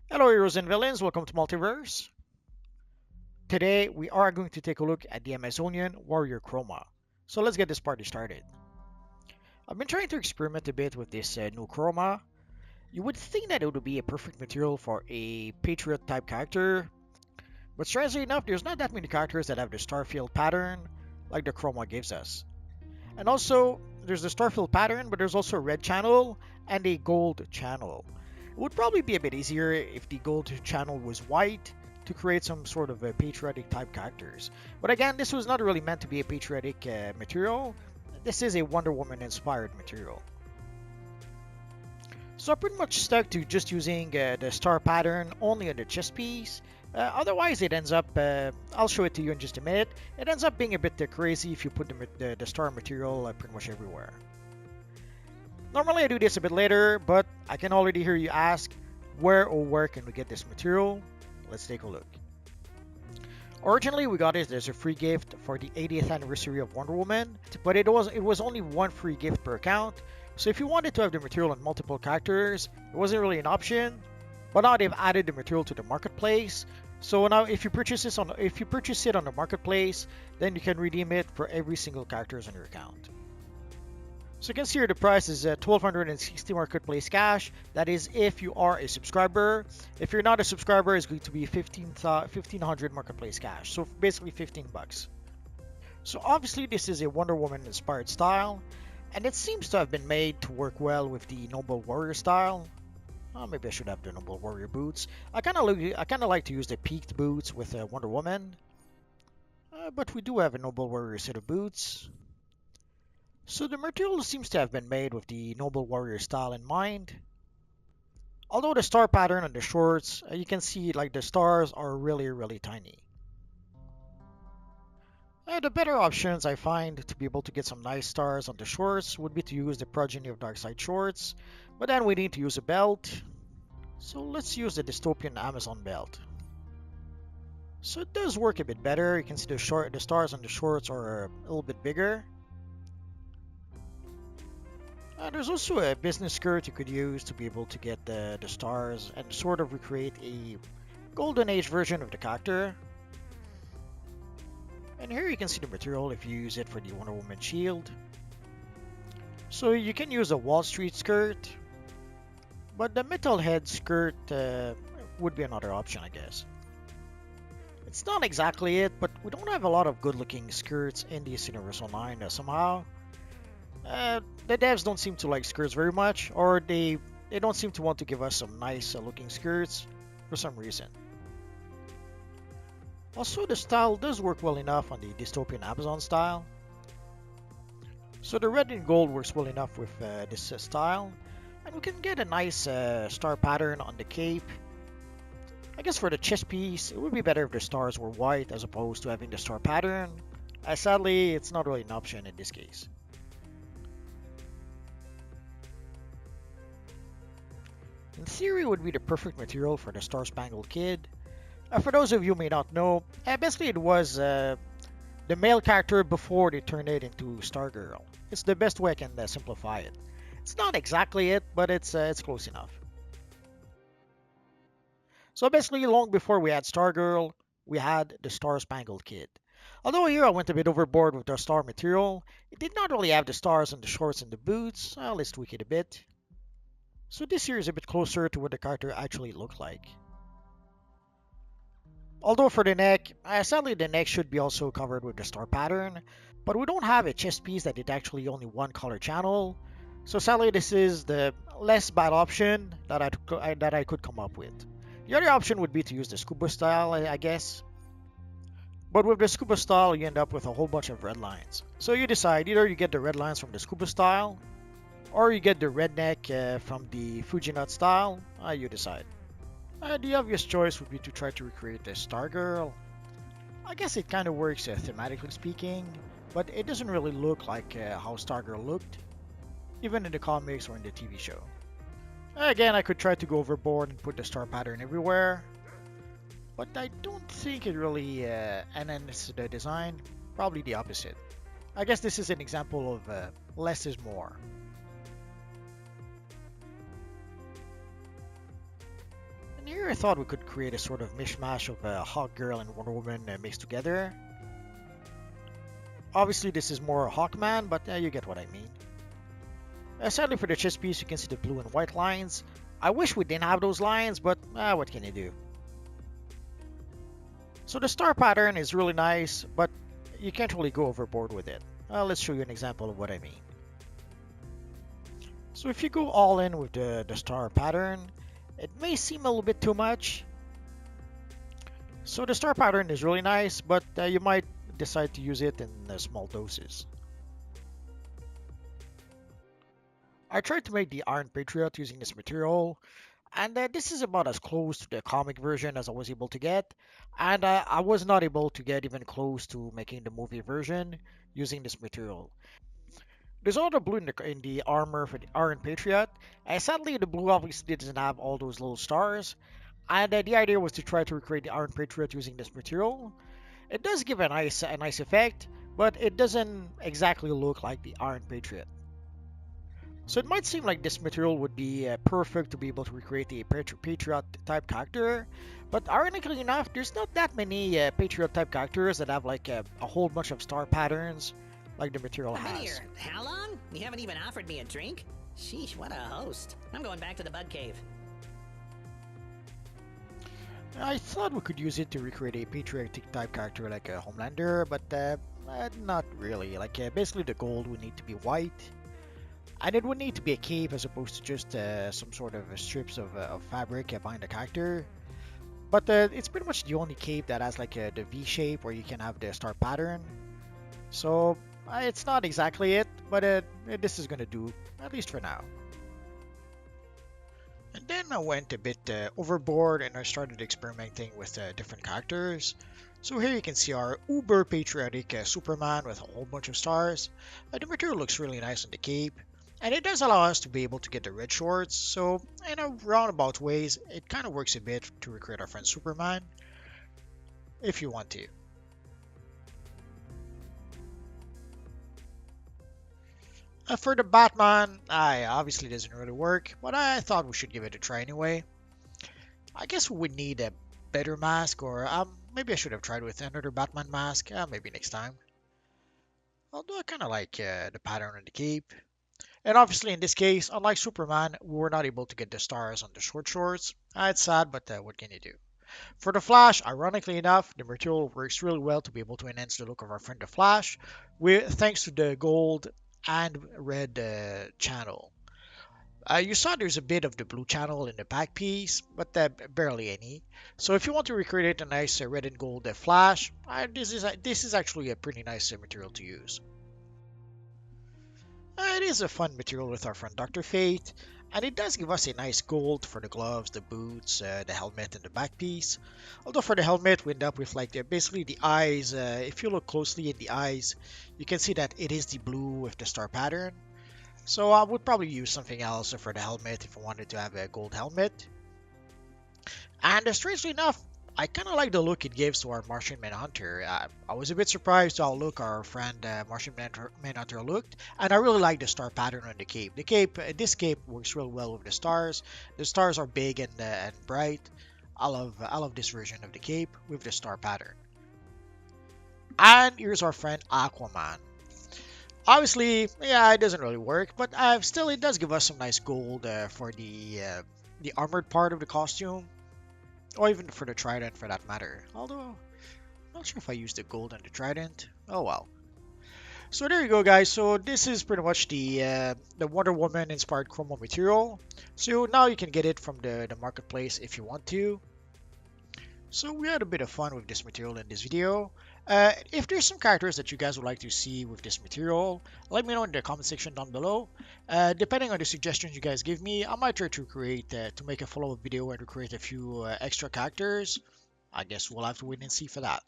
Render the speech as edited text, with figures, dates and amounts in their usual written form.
Hello heroes and villains, welcome to Multiverse. Today we are going to take a look at the Amazonian warrior Chroma. So let's get this party started. I've been trying to experiment a bit with this new Chroma. You would think that it would be a perfect material for a Patriot type character, but strangely enough there's not that many characters that have the Starfield pattern like the Chroma gives us. And also there's the Starfield pattern, but there's also a red channel and a gold channel. It would probably be a bit easier if the gold channel was white to create some sort of a patriotic type characters. But again, this was not really meant to be a patriotic material. This is a Wonder Woman inspired material. So I'm pretty much stuck to just using the star pattern only on the chest piece. Otherwise, it ends up, I'll show it to you in just a minute, it ends up being a bit crazy if you put the star material pretty much everywhere. Normally I do this a bit later, but I can already hear you ask, where can we get this material? Let's take a look. Originally we got it as a free gift for the 80th anniversary of Wonder Woman, but it was only one free gift per account. So if you wanted to have the material on multiple characters, it wasn't really an option. But now they've added the material to the marketplace. So now if you purchase it on the marketplace, then you can redeem it for every single characters on your account. So you can see here the price is 1260 marketplace cash. That is if you are a subscriber. If you're not a subscriber, it's going to be 1500 marketplace cash. So basically 15 bucks. So obviously this is a Wonder Woman inspired style, and it seems to have been made to work well with the Noble Warrior style. Maybe I should have the Noble Warrior boots. I kind of like to use the peaked boots with Wonder Woman. But we do have a Noble Warrior set of boots. So the material seems to have been made with the Noble Warrior style in mind. Although the star pattern on the shorts, you can see like the stars are really tiny. The better options I find to be able to get some nice stars on the shorts would be to use the Progeny of Darkseid shorts, but then we need to use a belt. So let's use the Dystopian Amazon belt. So it does work a bit better. You can see the stars on the shorts are a little bit bigger. There's also a business skirt you could use to be able to get the stars and sort of recreate a golden age version of the character. And here you can see the material if you use it for the Wonder Woman shield. So you can use a Wall Street skirt, but the metalhead skirt would be another option, I guess. It's not exactly it, but we don't have a lot of good looking skirts in this Universal line somehow. The devs don't seem to like skirts very much, or they don't seem to want to give us some nice looking skirts for some reason. Also, the style does work well enough on the Dystopian Amazon style. So the red and gold works well enough with this style, and we can get a nice star pattern on the cape. I guess for the chest piece, it would be better if the stars were white as opposed to having the star pattern. Sadly, it's not really an option in this case. In theory, it would be the perfect material for the Star-Spangled Kid. For those of you who may not know, basically it was the male character before they turned it into Stargirl. It's the best way I can simplify it. It's not exactly it, but it's close enough. So basically, long before we had Stargirl, we had the Star-Spangled Kid. Although here I went a bit overboard with the star material, it did not really have the stars on the shorts and the boots. Let's tweak it a bit. So this here is a bit closer to what the character actually looked like. Although for the neck, sadly the neck should be also covered with the star pattern, but we don't have a chest piece that is actually only one color channel, so sadly this is the less bad option that I could come up with. The other option would be to use the scuba style, I guess. But with the scuba style, you end up with a whole bunch of red lines. So you decide, either you get the red lines from the scuba style, or you get the redneck from the Fujinut style. You decide. The obvious choice would be to try to recreate the Stargirl. I guess it kind of works thematically speaking, but it doesn't really look like how Stargirl looked, even in the comics or in the TV show. Again, I could try to go overboard and put the star pattern everywhere, but I don't think it really enhances the design. Probably the opposite. I guess this is an example of less is more. And here I thought we could create a sort of mishmash of Hawk Girl and Wonder Woman mixed together. Obviously this is more Hawkman, but you get what I mean. Sadly for the chest piece you can see the blue and white lines. I wish we didn't have those lines, but what can you do? So the star pattern is really nice, but you can't really go overboard with it. Let's show you an example of what I mean. So if you go all in with the star pattern, it may seem a little bit too much. So the star pattern is really nice, but you might decide to use it in small doses. I tried to make the Iron Patriot using this material, and this is about as close to the comic version as I was able to get, and I was not able to get even close to making the movie version using this material. There's all the blue in the armor for the Iron Patriot, and sadly the blue obviously doesn't have all those little stars, and the idea was to try to recreate the Iron Patriot using this material. It does give a nice effect, but it doesn't exactly look like the Iron Patriot. So it might seem like this material would be perfect to be able to recreate a Patriot type character, but ironically enough, there's not that many Patriot type characters that have like a whole bunch of star patterns like the material I've been has. here how long? You haven't even offered me a drink? Sheesh, what a host. I'm going back to the bug cave. I thought we could use it to recreate a patriotic type character like a Homelander, but not really. Like basically the gold would need to be white. And it would need to be a cape as opposed to just some sort of strips of fabric behind the character. But it's pretty much the only cape that has like the V shape where you can have the star pattern. So it's not exactly it, but this is gonna do, at least for now. And then I went a bit overboard and I started experimenting with different characters. So here you can see our uber patriotic Superman with a whole bunch of stars. The material looks really nice on the cape. And it does allow us to be able to get the red shorts, so in a roundabout ways, it kind of works a bit to recreate our friend Superman, if you want to. For the Batman, obviously doesn't really work, but I thought we should give it a try anyway. I guess we would need a better mask, or maybe I should have tried with another Batman mask, maybe next time. Although I kind of like the pattern on the cape. And obviously in this case, unlike Superman, we were not able to get the stars on the short shorts. It's sad, but what can you do? For the Flash, ironically enough, the material works really well to be able to enhance the look of our friend the Flash, thanks to the gold and red channel. You saw there's a bit of the blue channel in the back piece, but barely any. So if you want to recreate a nice red and gold Flash, this is actually a pretty nice material to use. It is a fun material with our friend Dr. Fate, and it does give us a nice gold for the gloves, the boots, the helmet, and the back piece. Although for the helmet, we end up with like basically the eyes. If you look closely at the eyes, you can see that it is the blue with the star pattern. So I would probably use something else for the helmet if I wanted to have a gold helmet. And strangely enough, I kind of like the look it gives to our Martian Manhunter. I was a bit surprised how look our friend Martian Manhunter looked, and I really like the star pattern on the cape. This cape works real well with the stars. The stars are big and bright. I love this version of the cape with the star pattern. And here's our friend Aquaman. Obviously, yeah, it doesn't really work, but still it does give us some nice gold for the armored part of the costume. Or even for the trident for that matter. Although, I'm not sure if I used the gold on the trident. Oh well. So there you go guys. So this is pretty much the Wonder Woman inspired Chroma material. So now you can get it from the marketplace if you want to. So we had a bit of fun with this material in this video. If there's some characters that you guys would like to see with this material, let me know in the comment section down below. Depending on the suggestions you guys give me, I might try to make a follow-up video and recreate a few extra characters. I guess we'll have to wait and see for that.